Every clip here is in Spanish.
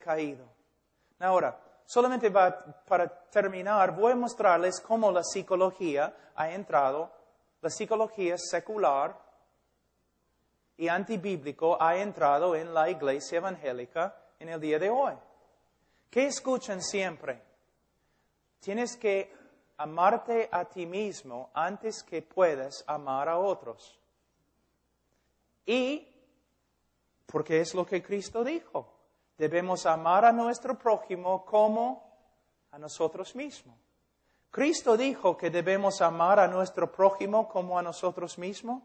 caído. Ahora, solamente para terminar, voy a mostrarles cómo la psicología ha entrado, la psicología secular y antibíblico ha entrado en la iglesia evangélica en el día de hoy. ¿Qué escuchan siempre? Tienes que amarte a ti mismo antes que puedas amar a otros. Y, porque es lo que Cristo dijo, debemos amar a nuestro prójimo como a nosotros mismos. Cristo dijo que debemos amar a nuestro prójimo como a nosotros mismos,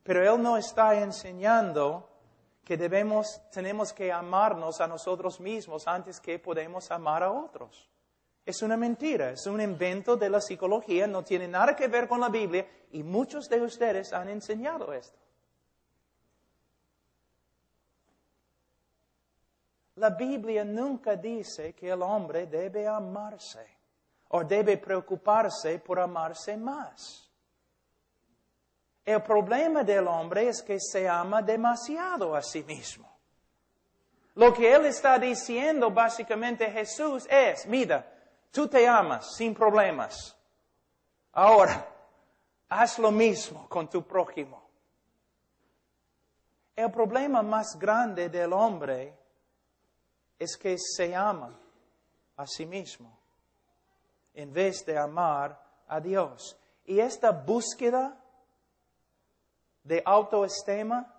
pero Él no está enseñando que tenemos que amarnos a nosotros mismos antes que podemos amar a otros. Es una mentira, es un invento de la psicología, no tiene nada que ver con la Biblia y muchos de ustedes han enseñado esto. La Biblia nunca dice que el hombre debe amarse o debe preocuparse por amarse más. El problema del hombre es que se ama demasiado a sí mismo. Lo que él está diciendo básicamente Jesús es, mira, tú te amas sin problemas. Ahora, haz lo mismo con tu prójimo. El problema más grande del hombre es que se ama a sí mismo en vez de amar a Dios. Y esta búsqueda de autoestima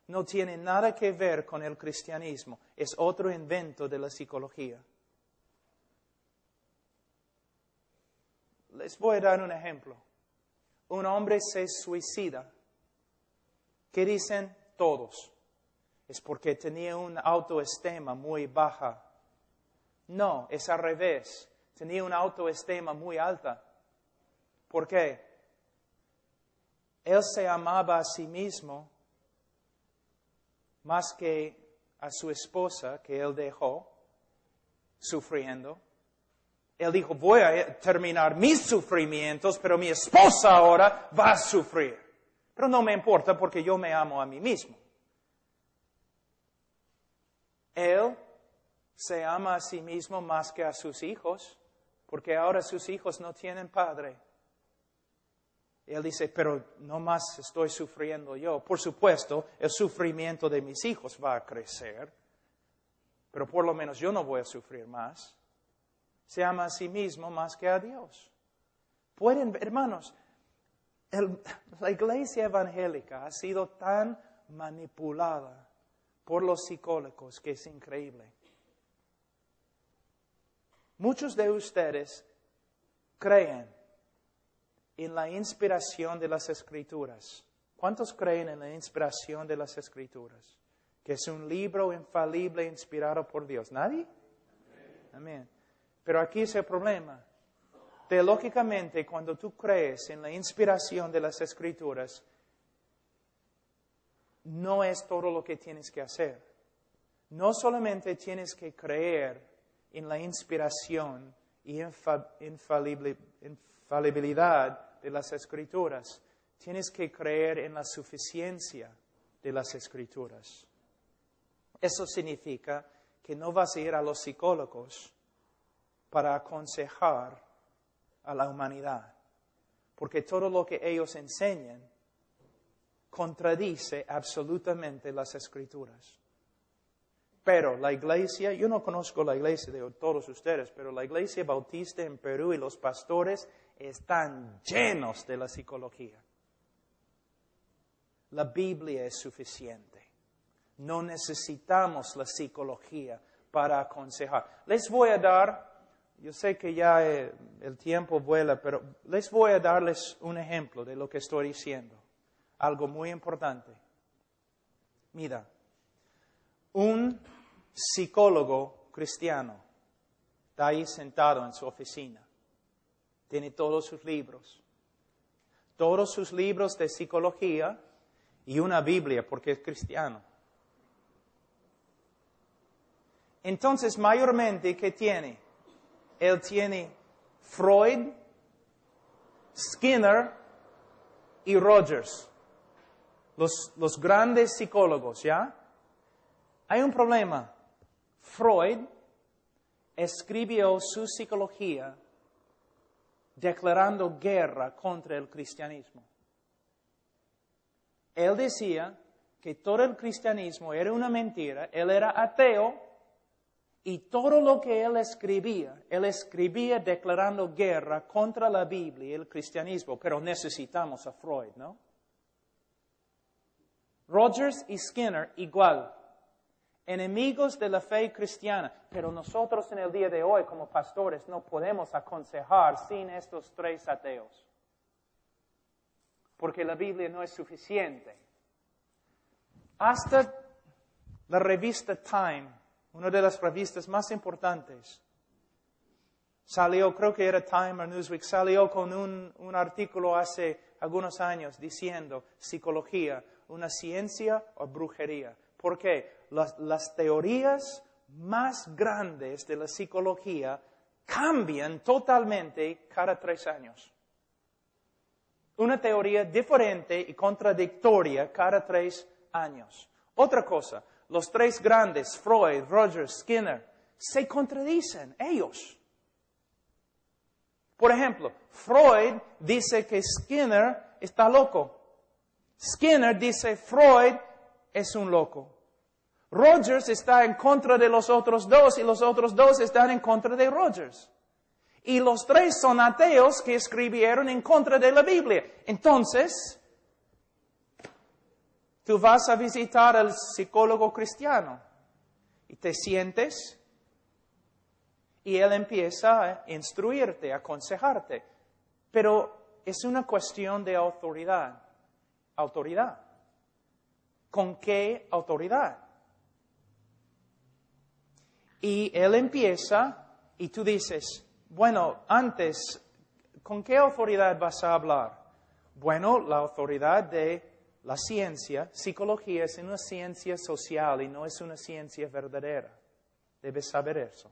no tiene nada que ver con el cristianismo. Es otro invento de la psicología. Les voy a dar un ejemplo. Un hombre se suicida. ¿Qué dicen todos? Es porque tenía una autoestima muy baja. No, es al revés. Tenía una autoestima muy alta. ¿Por qué? Él se amaba a sí mismo más que a su esposa que él dejó sufriendo. Él dijo, voy a terminar mis sufrimientos, pero mi esposa ahora va a sufrir. Pero no me importa porque yo me amo a mí mismo. Él se ama a sí mismo más que a sus hijos, porque ahora sus hijos no tienen padre. Él dice, pero no más estoy sufriendo yo. Por supuesto, el sufrimiento de mis hijos va a crecer, pero por lo menos yo no voy a sufrir más. Se ama a sí mismo más que a Dios. Pueden, hermanos, la iglesia evangélica ha sido tan manipulada por los psicólogos que es increíble. Muchos de ustedes creen en la inspiración de las Escrituras. ¿Cuántos creen en la inspiración de las Escrituras? Que es un libro infalible inspirado por Dios. ¿Nadie? Amén. Pero aquí es el problema. Teológicamente, cuando tú crees en la inspiración de las Escrituras, no es todo lo que tienes que hacer. No solamente tienes que creer en la inspiración y infalibilidad de las Escrituras, tienes que creer en la suficiencia de las Escrituras. Eso significa que no vas a ir a los psicólogos para aconsejar a la humanidad, porque todo lo que ellos enseñan contradice absolutamente las Escrituras. Pero la iglesia, yo no conozco la iglesia de todos ustedes, pero la iglesia bautista en Perú y los pastores están llenos de la psicología. La Biblia es suficiente. No necesitamos la psicología para aconsejar. Les voy a dar, yo sé que ya el tiempo vuela, pero les voy a darles un ejemplo de lo que estoy diciendo. Algo muy importante. Mira, un psicólogo cristiano está ahí sentado en su oficina. Tiene todos sus libros de psicología y una Biblia porque es cristiano. Entonces, mayormente, ¿qué tiene? Él tiene Freud, Skinner y Rogers, los grandes psicólogos, ¿ya? Hay un problema. Freud escribió su psicología declarando guerra contra el cristianismo. Él decía que todo el cristianismo era una mentira, él era ateo, y todo lo que él escribía declarando guerra contra la Biblia y el cristianismo, pero necesitamos a Freud, ¿no? Rogers y Skinner igual, enemigos de la fe cristiana, pero nosotros en el día de hoy como pastores no podemos aconsejar sin estos tres ateos, porque la Biblia no es suficiente. Hasta la revista Time, una de las revistas más importantes, salió, creo que era Time o Newsweek, salió con un artículo hace algunos años diciendo psicología, una ciencia o brujería. ¿Por qué? Las teorías más grandes de la psicología cambian totalmente cada 3 años. Una teoría diferente y contradictoria cada 3 años. Otra cosa, los 3 grandes, Freud, Rogers, Skinner, se contradicen ellos. Por ejemplo, Freud dice que Skinner está loco. Skinner dice Freud es un loco. Rogers está en contra de los otros dos y los otros dos están en contra de Rogers. Y los 3 son ateos que escribieron en contra de la Biblia. Entonces, tú vas a visitar al psicólogo cristiano y te sientes y él empieza a instruirte, a aconsejarte. Pero es una cuestión de autoridad. Autoridad. ¿Con qué autoridad? Y él empieza y tú dices, bueno, antes, ¿con qué autoridad vas a hablar? Bueno, la autoridad de la ciencia. Psicología es una ciencia social y no es una ciencia verdadera. Debes saber eso.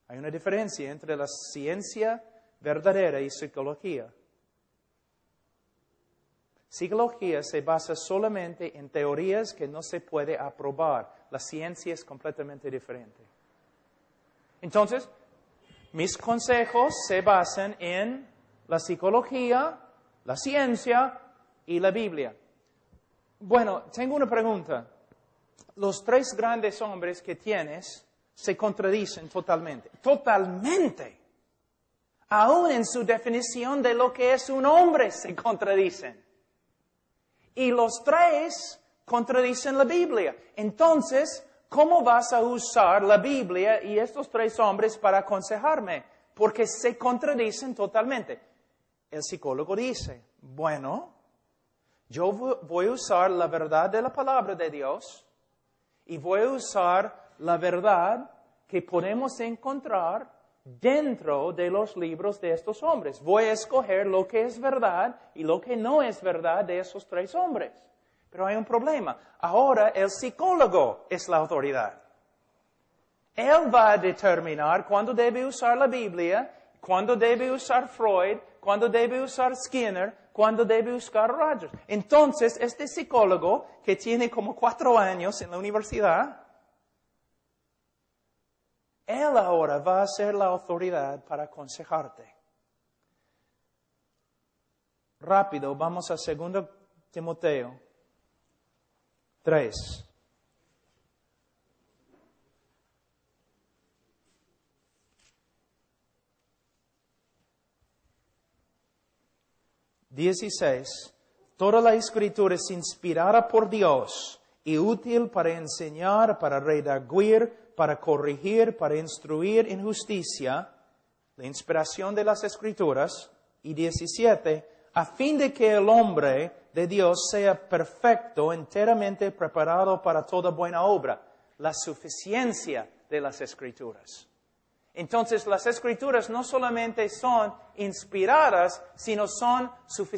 Hay una diferencia entre la ciencia verdadera y psicología. Psicología se basa solamente en teorías que no se puede aprobar. La ciencia es completamente diferente. Entonces, mis consejos se basan en la psicología, la ciencia y la Biblia. Bueno, tengo una pregunta. Los 3 grandes hombres que tienes se contradicen totalmente. Totalmente. Aún en su definición de lo que es un hombre se contradicen. Y los 3 contradicen la Biblia. Entonces, ¿cómo vas a usar la Biblia y estos 3 hombres para aconsejarme? Porque se contradicen totalmente. El psicólogo dice, bueno, yo voy a usar la verdad de la palabra de Dios y voy a usar la verdad que podemos encontrar dentro de los libros de estos hombres. Voy a escoger lo que es verdad y lo que no es verdad de esos 3 hombres. Pero hay un problema. Ahora el psicólogo es la autoridad. Él va a determinar cuándo debe usar la Biblia, cuándo debe usar Freud, cuándo debe usar Skinner, cuándo debe usar Rogers. Entonces, este psicólogo, que tiene como 4 años en la universidad, él ahora va a ser la autoridad para aconsejarte. Rápido, vamos a 2 Timoteo 3. Toda la Escritura es inspirada por Dios y útil para enseñar, para redarguir, para corregir, para instruir en justicia, la inspiración de las Escrituras. Y 17, a fin de que el hombre de Dios sea perfecto, enteramente preparado para toda buena obra. La suficiencia de las Escrituras. Entonces, las Escrituras no solamente son inspiradas, sino son suficientes.